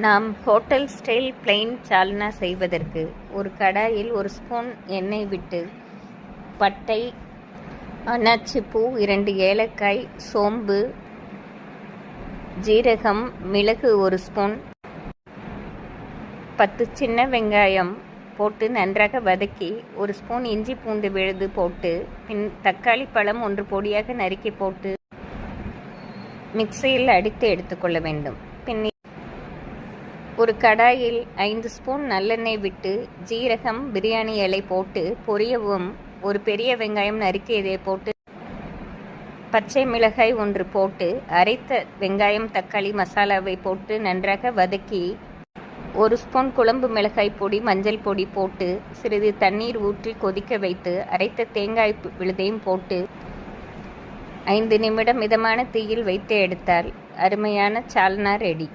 நாம் hotel style plain சால்னா செய்வதற்கு ஒரு கடாயில் ஒரு ஸ்பூன் எண்ணெய் விட்டு பட்டை, அன்னாச்சிப்பூ, 2 ஏலக்காய், சோம்பு, ஜீரகம், மிளகு 1 ஸ்பூன், 10 சின்ன வெங்காயம் போட்டு நன்றாக வதக்கி 1 ஸ்பூன் இஞ்சி பூண்டு விழுது போட்டு பின் தக்காளி பழம் 1 பொடியாக நறுக்கி போட்டு மிக்சியில் அடித்து எடுத்துக்கொள்ள வேண்டும். பின் ஒரு கடாயில் 5 ஸ்பூன் நல்லெண்ணெய் விட்டு ஜீரகம், பிரியாணி இலை போட்டு பொரியவும் 1 பெரிய வெங்காயம் நறுக்கியதை போட்டு பச்சை மிளகாய் 1 போட்டு அரைத்த வெங்காயம், தக்காளி மசாலாவை போட்டு நன்றாக வதக்கி 1 ஸ்பூன் குழம்பு மிளகாய் பொடி, மஞ்சள் பொடி போட்டு சிறிது தண்ணீர் ஊற்றி கொதிக்க வைத்து அரைத்த தேங்காய் விழுதையும் போட்டு 5 நிமிடம் மிதமான தீயில் வைத்து எடுத்தால் அருமையான சால்னா ரெடி.